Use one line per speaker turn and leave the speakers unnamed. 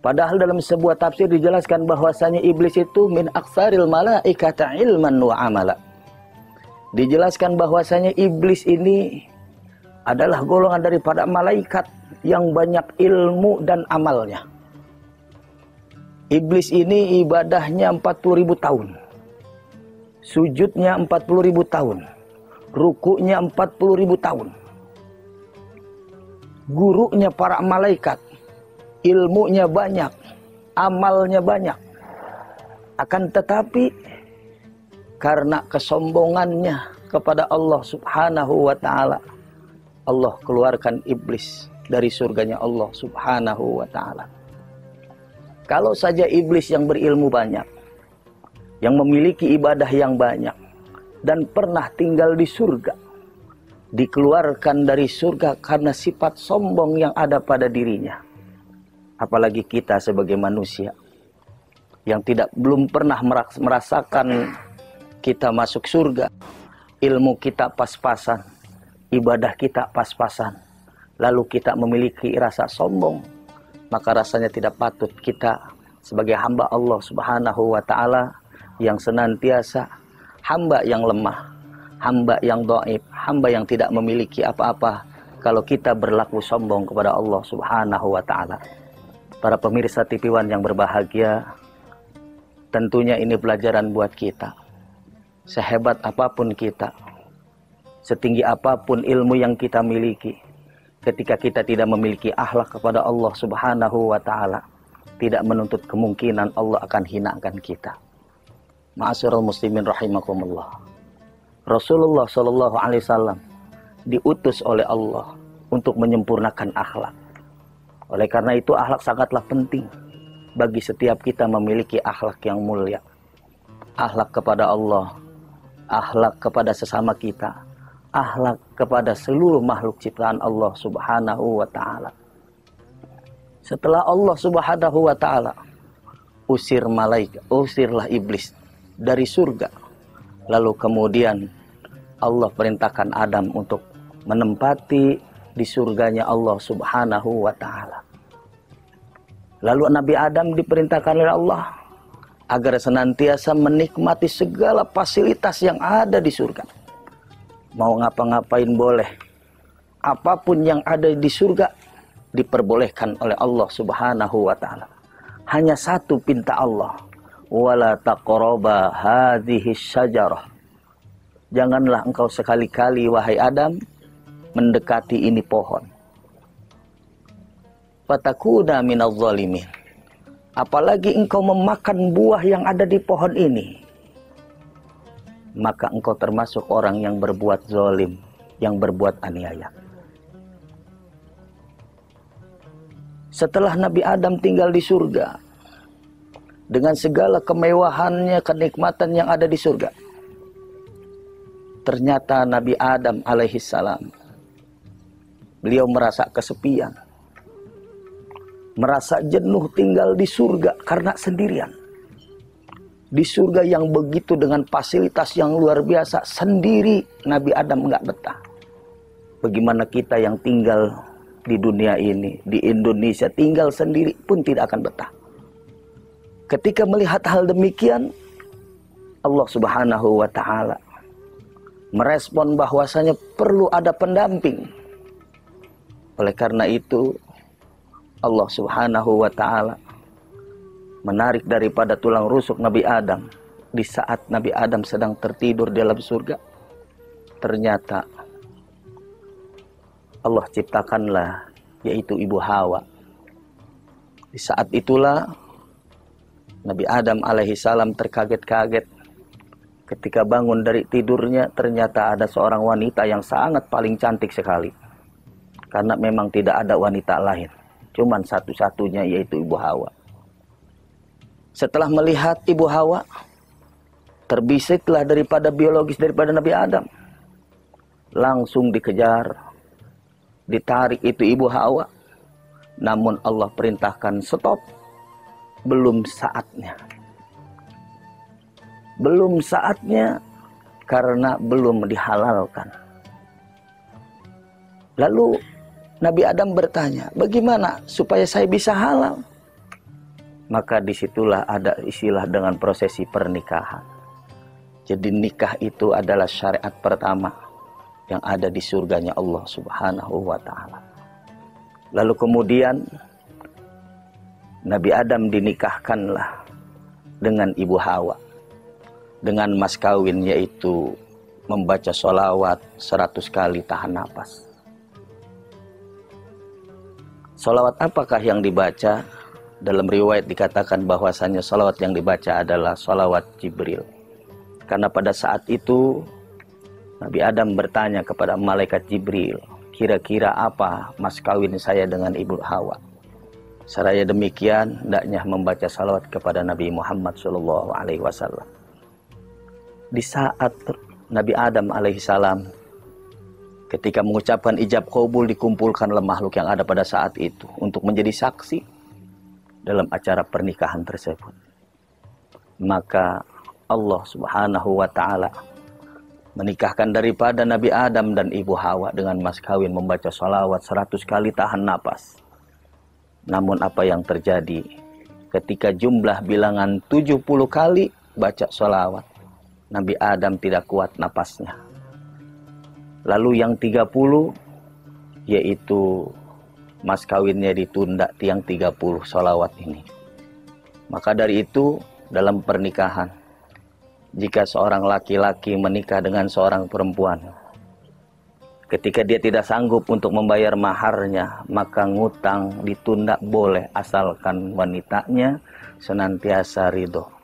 Padahal dalam sebuah tafsir dijelaskan bahwasanya iblis itu min aktsaril malaikata ilman wa amala. Dijelaskan bahwasanya iblis ini adalah golongan daripada malaikat yang banyak ilmu dan amalnya. Iblis ini ibadahnya 40.000 tahun. Sujudnya 40.000 tahun. Rukuknya 40.000 tahun. Gurunya para malaikat. Ilmunya banyak, amalnya banyak. Akan tetapi karena kesombongannya kepada Allah Subhanahu wa ta'ala, Allah keluarkan iblis dari surganya Allah Subhanahu wa ta'ala. Kalau saja iblis yang berilmu banyak, yang memiliki ibadah yang banyak, dan pernah tinggal di surga, dikeluarkan dari surga karena sifat sombong yang ada pada dirinya. Apalagi kita sebagai manusia yang belum pernah merasakan kita masuk surga, ilmu kita pas-pasan, ibadah kita pas-pasan, lalu kita memiliki rasa sombong, maka rasanya tidak patut kita sebagai hamba Allah Subhanahu wa ta'ala yang senantiasa hamba yang lemah, hamba yang dhaif, hamba yang tidak memiliki apa-apa kalau kita berlaku sombong kepada Allah Subhanahu wa ta'ala. Para pemirsa TV One yang berbahagia, tentunya ini pelajaran buat kita. Sehebat apapun kita, setinggi apapun ilmu yang kita miliki, ketika kita tidak memiliki akhlak kepada Allah Subhanahu wa ta'ala, tidak menuntut kemungkinan Allah akan hinakan kita. Ma'asyiral muslimin rahimakumullah. Rasulullah sallallahu alaihi wasallam diutus oleh Allah untuk menyempurnakan akhlak. Oleh karena itu akhlak sangatlah penting bagi setiap kita memiliki akhlak yang mulia. Akhlak kepada Allah, akhlak kepada sesama kita, akhlak kepada seluruh makhluk ciptaan Allah Subhanahu wa ta'ala. Setelah Allah Subhanahu wa ta'ala usirlah iblis dari surga. Lalu kemudian Allah perintahkan Adam untuk menempati di surganya Allah Subhanahu wa ta'ala. Lalu Nabi Adam diperintahkan oleh Allah agar senantiasa menikmati segala fasilitas yang ada di surga. Mau ngapa-ngapain boleh. Apapun yang ada di surga diperbolehkan oleh Allah Subhanahu wa ta'ala. Hanya satu pinta Allah, wala taqraba hadhihi syajarah. Janganlah engkau sekali-kali wahai Adam mendekati ini pohon. Fatakuna minadh dhalimin. Apalagi engkau memakan buah yang ada di pohon ini, maka engkau termasuk orang yang berbuat zalim, yang berbuat aniaya. Setelah Nabi Adam tinggal di surga dengan segala kemewahannya, kenikmatan yang ada di surga, ternyata Nabi Adam alaihissalam beliau merasa kesepian, merasa jenuh tinggal di surga karena sendirian. Di surga yang begitu dengan fasilitas yang luar biasa, sendiri Nabi Adam nggak betah. Bagaimana kita yang tinggal di dunia ini, di Indonesia, tinggal sendiri pun tidak akan betah. Ketika melihat hal demikian, Allah Subhanahu wa ta'ala merespon bahwasanya perlu ada pendamping. Oleh karena itu Allah Subhanahu wa ta'ala menarik daripada tulang rusuk Nabi Adam di saat Nabi Adam sedang tertidur di dalam surga. Ternyata Allah ciptakanlah, yaitu Ibu Hawa. Di saat itulah Nabi Adam alaihissalam terkaget-kaget ketika bangun dari tidurnya. Ternyata ada seorang wanita yang sangat paling cantik sekali. Karena memang tidak ada wanita lain, cuman satu-satunya, yaitu Ibu Hawa. Setelah melihat Ibu Hawa, terbisiklah daripada biologis daripada Nabi Adam. Langsung dikejar, ditarik itu Ibu Hawa. Namun Allah perintahkan stop, belum saatnya. Belum saatnya karena belum dihalalkan. Lalu Nabi Adam bertanya, bagaimana supaya saya bisa halal? maka disitulah ada istilah dengan prosesi pernikahan. Jadi nikah itu adalah syariat pertama yang ada di surganya Allah Subhanahu wa ta'ala. Lalu kemudian Nabi Adam dinikahkanlah dengan Ibu Hawa dengan mas kawin, yaitu membaca sholawat 100 kali tahan napas. Sholawat apakah yang dibaca? Dalam riwayat dikatakan bahwasanya sholawat yang dibaca adalah sholawat Jibril. Karena pada saat itu Nabi Adam bertanya kepada malaikat Jibril, kira-kira apa mas kawin saya dengan Ibu Hawa? Seraya demikian, hendaknya membaca salawat kepada Nabi Muhammad SAW. Di saat Nabi Adam alaihissalam ketika mengucapkan ijab qabul, dikumpulkanlah makhluk yang ada pada saat itu untuk menjadi saksi dalam acara pernikahan tersebut. Maka Allah Subhanahu wa ta'ala menikahkan daripada Nabi Adam dan Ibu Hawa dengan mas kawin membaca sholawat 100 kali tahan napas. Namun apa yang terjadi ketika jumlah bilangan 70 kali baca sholawat, Nabi Adam tidak kuat napasnya. Lalu yang 30, yaitu mas kawinnya ditunda tiang 30 sholawat ini. Maka dari itu dalam pernikahan, jika seorang laki-laki menikah dengan seorang perempuan, ketika dia tidak sanggup untuk membayar maharnya, maka ngutang ditunda boleh, asalkan wanitanya senantiasa ridho.